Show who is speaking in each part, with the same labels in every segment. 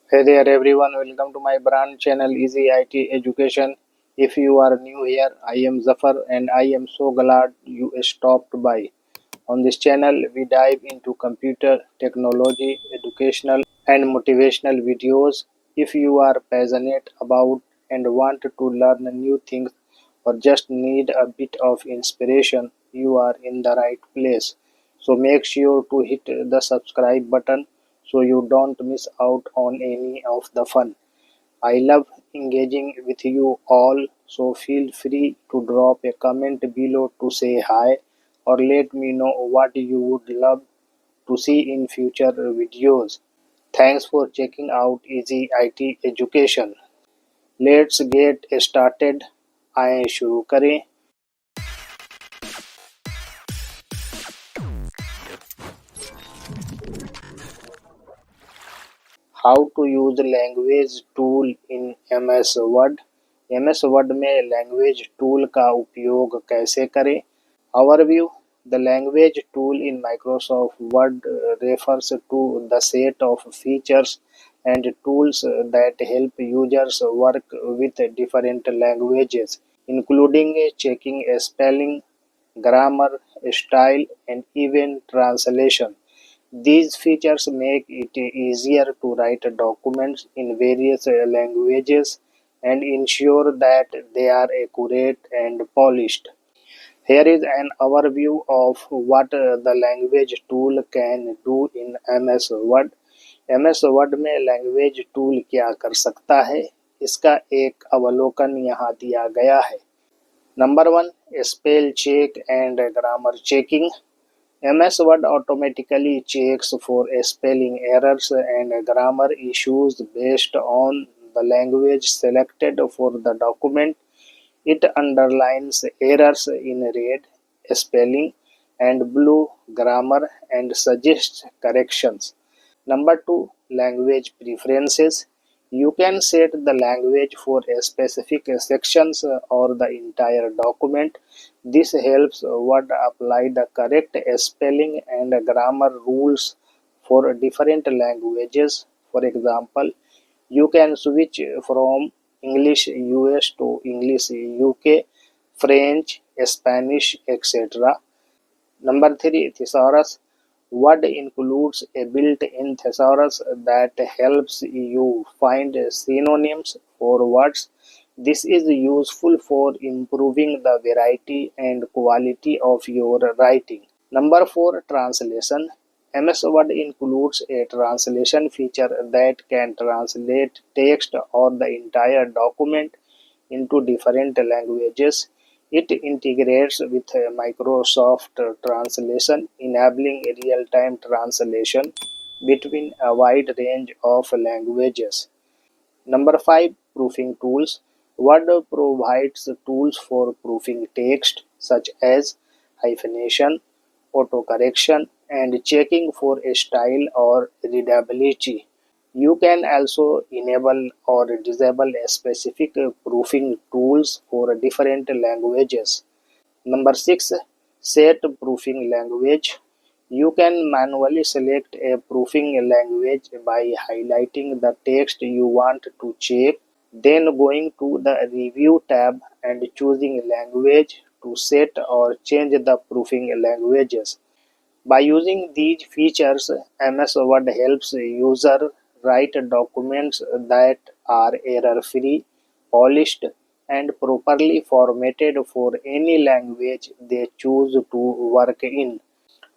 Speaker 1: Hey there everyone, welcome to my brand channel Easy IT Education. If you are new here, I am Zafar and I am so glad you stopped by. On this channel, we dive into computer, technology, educational and motivational videos. If you are passionate about and want to learn new things or just need a bit of inspiration, you are in the right place. So make sure to hit the subscribe button so you don't miss out on any of the fun. I love engaging with you all, so feel free to drop a comment below to say hi or let me know what you would love to see in future videos. Thanks for checking out Easy IT Education. Let's get started. आए शुरू करें. How to use language tool in MS word. MS word में language tool का उपयोग कैसे करें. Overview. The language tool in Microsoft Word refers to the set of features and tools that help users work with different languages, including checking spelling, grammar, style, and even translation. These features make it easier to write documents in various languages and ensure that they are accurate and polished. Here is an overview of what the language tool can do in MS Word. MS Word में language tool क्या कर सकता है, इसका एक अवलोकन यहाँ दिया गया है. Number 1, spell check and grammar checking. MS Word automatically checks for spelling errors and grammar issues based on the language selected for the document. It underlines errors in red, spelling, and blue, grammar, and suggests corrections. Number 2, language preferences. You can set the language for a specific sections or the entire document. This helps Word apply the correct spelling and grammar rules for different languages. For example, you can switch from English US to English UK, French, Spanish, etc. Number 3, thesaurus. Word includes a built-in thesaurus that helps you find synonyms for words. This is useful for improving the variety and quality of your writing. Number 4, translation. MS Word includes a translation feature that can translate text or the entire document into different languages. It integrates with Microsoft Translation, enabling real-time translation between a wide range of languages. Number 5, proofing tools. Word provides tools for proofing text such as hyphenation, autocorrection, and checking for style or readability. You can also enable or disable specific proofing tools for different languages. Number 6, set proofing language. You can manually select a proofing language by highlighting the text you want to check, then going to the Review tab and choosing language to set or change the proofing languages. By using these features, MS Word helps users write documents that are error-free, polished, and properly formatted for any language they choose to work in.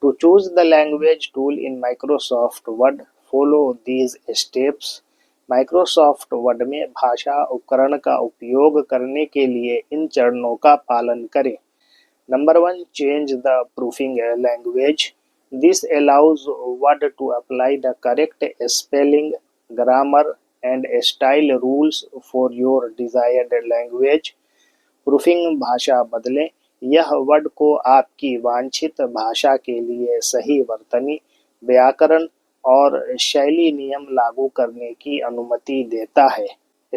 Speaker 1: To choose the language tool in Microsoft Word, follow these steps. Microsoft word में भाषा उपकरण का उपयोग करने के लिए इन चरणों का पालन करें. Number 1, change the proofing language. This allows Word to apply the correct spelling, grammar, and style rules for your desired language. Proofing भाषा बदलें. यह वर्ड को आपकी वांछित भाषा के लिए सही वर्तनी, व्याकरण और शैली नियम लागू करने की अनुमति देता है.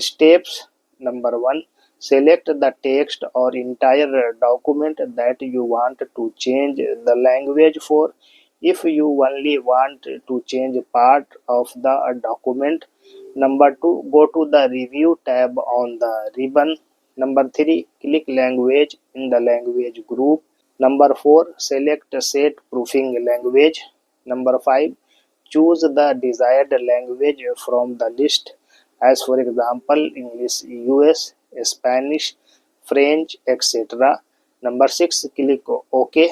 Speaker 1: Steps. Number 1, select the text or entire document that you want to change the language for. if you only want to change part of the document. Number 2, go to the review tab on the ribbon. Number 3, click language in the language group. Number 4, select set proofing language. Number 5, choose the desired language from the list, as for example English US, Spanish, French, etc. Number 6, click OK.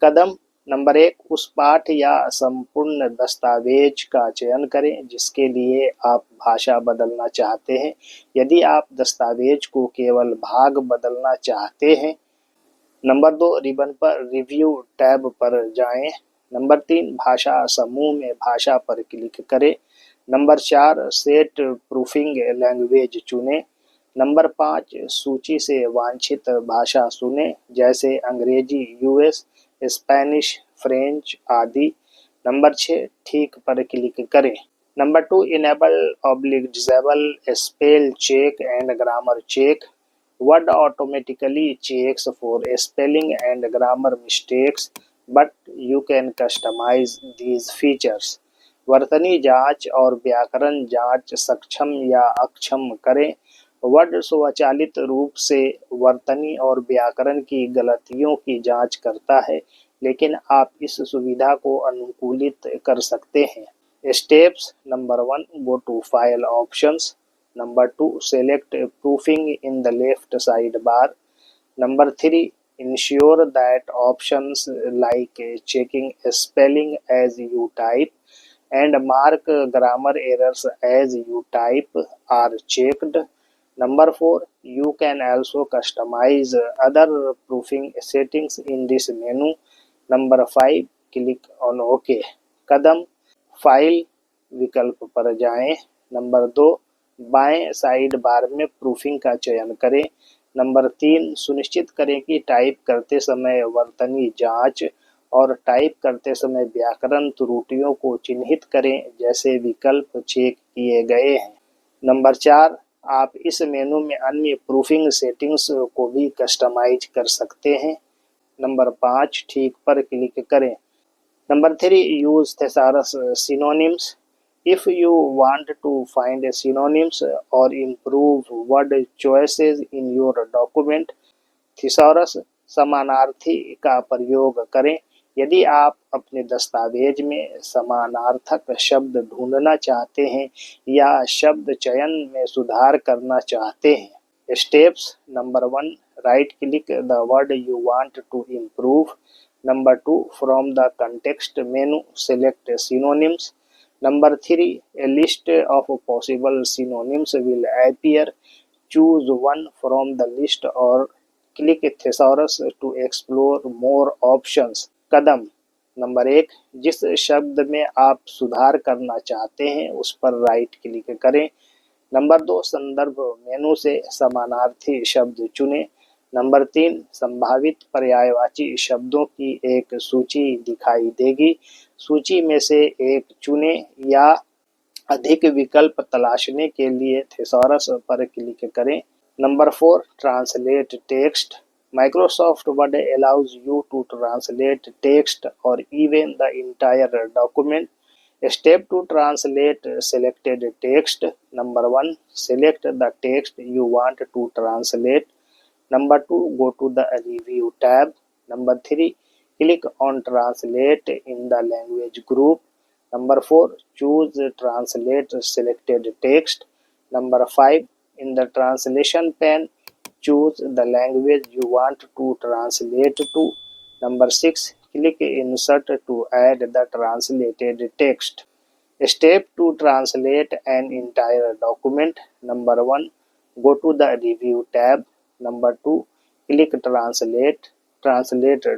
Speaker 1: Kadam number 1, उस पाठ या संपूर्ण दस्तावेज का चयन करें जिसके लिए आप भाषा बदलना चाहते हैं। यदि आप दस्तावेज को केवल भाग बदलना चाहते हैं। नंबर 2, रिबन पर रिव्यू टैब पर जाएं। नंबर 3, भाषा समूह में भाषा पर क्लिक करें। नंबर 4, सेट प्रूफिंग लैंग्वेज चुनें। नंबर 5, सूची से वांछित भाषा चुनें जैसे अंग्रेजी यूएस, स्पेनिश, फ्रेंच आदि। नंबर 6, ठीक पर क्लिक करें। Number 2, enable disable spell check and grammar check. Word automatically checks for spelling and grammar mistakes, but you can customize these features. वर्तनी जांच और व्याकरण जांच सक्षम या अक्षम करें। वर्ड स्वचालित रूप से वर्तनी और व्याकरण की गलतियों की जांच करता है, लेकिन आप इस सुविधा को अनुकूलित कर सकते हैं। Steps. Number 1, go to file options. Number 2, select proofing in the left sidebar. Number 3, ensure that options like checking spelling as you type and mark grammar errors as you type are checked. Number 4, you can also customize other proofing settings in this menu. Number 5, click on OK. Kadam file विकल्प पर जाएं। Number 2, बाएं side bar में proofing का चयन करें। Number 3, सुनिश्चित करें कि टाइप करते समय वर्तनी जांच और टाइप करते समय व्याकरण त्रुटियों को चिन्हित करें जैसे विकल्प चेक किए गए हैं। नंबर 4, आप इस मेनू में अन्य प्रूफिंग सेटिंग्स को भी कस्टमाइज कर सकते हैं। नंबर 5, ठीक पर क्लिक करें। Number 3, use thesaurus synonyms. If you want to find synonyms or improve word choices in your document, thesaurus समानार्थी का प्रयोग करें। यदि आप अपने दस्तावेज में समानार्थक शब्द ढूंढना चाहते हैं या शब्द चयन में सुधार करना चाहते हैं। Steps. Number 1, right click the word you want to improve. Number 2, from the context menu, select synonyms. Number 3, a list of possible synonyms will appear. Choose one from the list or click thesaurus to explore more options. Kadam. Number 1, जिस शब्द में आप सुधार करना चाहते हैं उस पर राइट क्लिक करें। नंबर 2, संदर्भ मेनू से समानार्थी शब्द चुनें। नंबर 3, संभावित पर्यायवाची शब्दों की एक सूची दिखाई देगी। सूची में से एक चुनें या अधिक विकल्प तलाशने के लिए thesaurus पर क्लिक करें। Number 4, translate text. Microsoft Word allows you to translate text or even the entire document. Step to translate selected text. Number 1, select the text you want to translate. Number 2, go to the review tab. Number 3, click on translate in the language group. Number 4, choose translate selected text. Number 5, in the translation pane, choose the language you want to translate to. Number 6, click insert to add the translated text. Step to translate an entire document. Number 1, go to the review tab. Number 2, click translate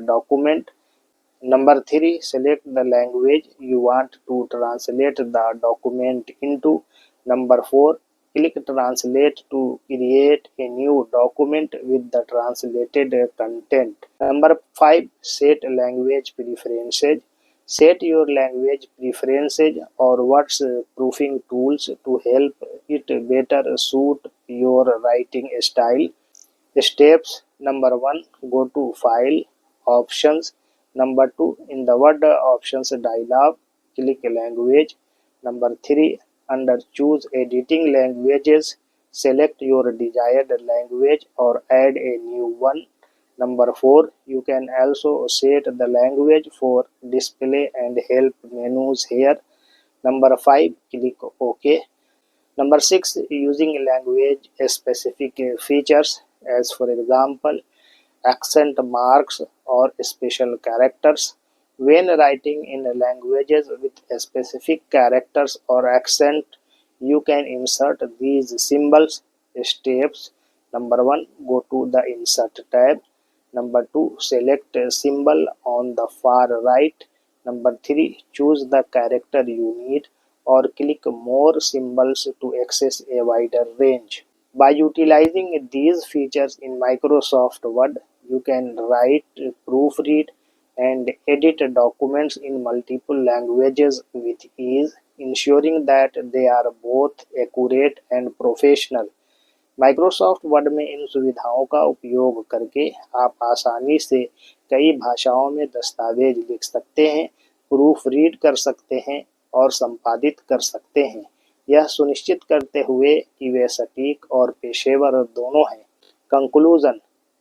Speaker 1: document. Number 3, select the language you want to translate the document into. Number 4, click translate to create a new document with the translated content. Number 5, set language preferences. Set your language preferences or words proofing tools to help it better suit your writing style. Steps. Number 1, go to File, Options. Number 2, in the word options dialog, click language. Number 3, under choose editing languages, select your desired language or add a new one. Number 4, you can also set the language for display and help menus here. Number 5, click OK. Number 6, using language specific features, as for example, accent marks or special characters. When writing in languages with specific characters or accent, you can insert these symbols. Steps: number 1, go to the Insert tab. Number 2, select a symbol on the far right. Number 3, choose the character you need or click more symbols to access a wider range. By utilizing these features in Microsoft Word, you can write, proofread, and edit documents in multiple languages with ease, ensuring that they are both accurate and professional. Microsoft word में इन सुविधाओं का उपयोग करके आप आसानी से कई भाषाओं में दस्तावेज लिख सकते हैं, प्रूफ रीड कर सकते हैं और संपादित कर सकते हैं, यह सुनिश्चित करते हुए कि वे सटीक और पेशेवर दोनों हैं। Conclusion: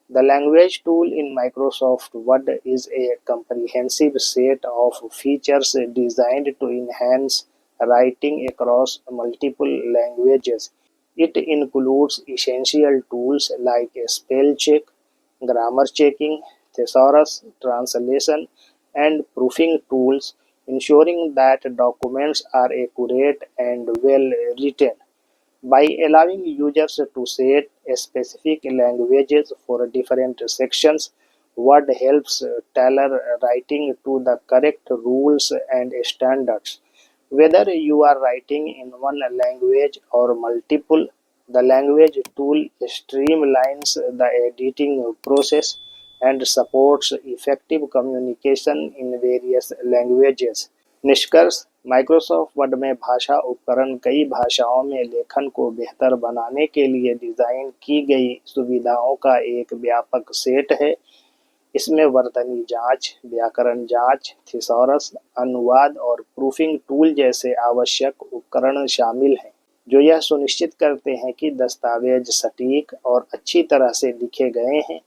Speaker 1: The language tool in Microsoft Word is a comprehensive set of features designed to enhance writing across multiple languages. It includes essential tools like spell check, grammar checking, thesaurus, translation, and proofing tools, ensuring that documents are accurate and well written. By allowing users to set specific languages for different sections, Word helps tailor writing to the correct rules and standards. Whether you are writing in one language or multiple, the language tool streamlines the editing process and supports effective communication in various languages. निष्कर्ष: Microsoft word में भाषा उपकरण कई भाषाओं में लेखन को बेहतर बनाने के लिए डिज़ाइन की गई सुविधाओं का एक व्यापक सेट है। इसमें वर्तनी जांच, व्याकरण जांच, थिसॉरस, अनुवाद और प्रूफिंग टूल जैसे आवश्यक उपकरण शामिल हैं, जो यह सुनिश्चित करते हैं कि दस्तावेज सटीक और अच्छी तरह से लिखे गए हैं।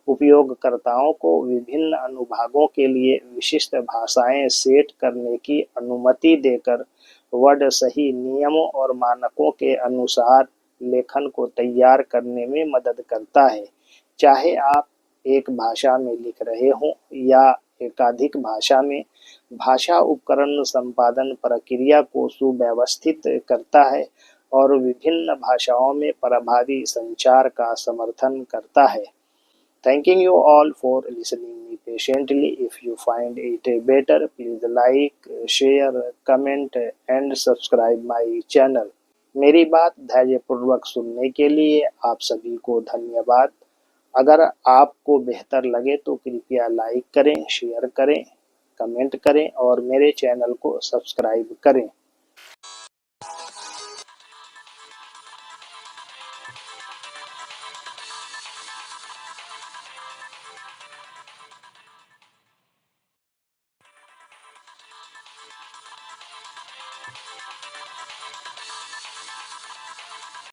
Speaker 1: उपयोगकर्ताओं को विभिन्न अनुभागों के लिए विशिष्ट भाषाएं सेट करने की अनुमति देकर वर्ड सही नियमों और मानकों के अनुसार लेखन को तैयार करने में मदद करता है। चाहे आप एक भाषा में लिख रहे हों या एकाधिक भाषा में, भाषा उपकरण संपादन प्रक्रिया को सुव्यवस्थित करता है और विभिन्न भाषाओं में प्रभावी संचार का समर्थन करता है। Thanking you all for listening me patiently. If you find it better, please like, share, comment and subscribe my channel. मेरी बात धैर्यपूर्वक सुनने के लिए आप सभी को धन्यवाद। अगर आपको बेहतर लगे तो कृपया लाइक करें, शेयर करें, कमेंट करें और मेरे चैनल को सब्सक्राइब करें।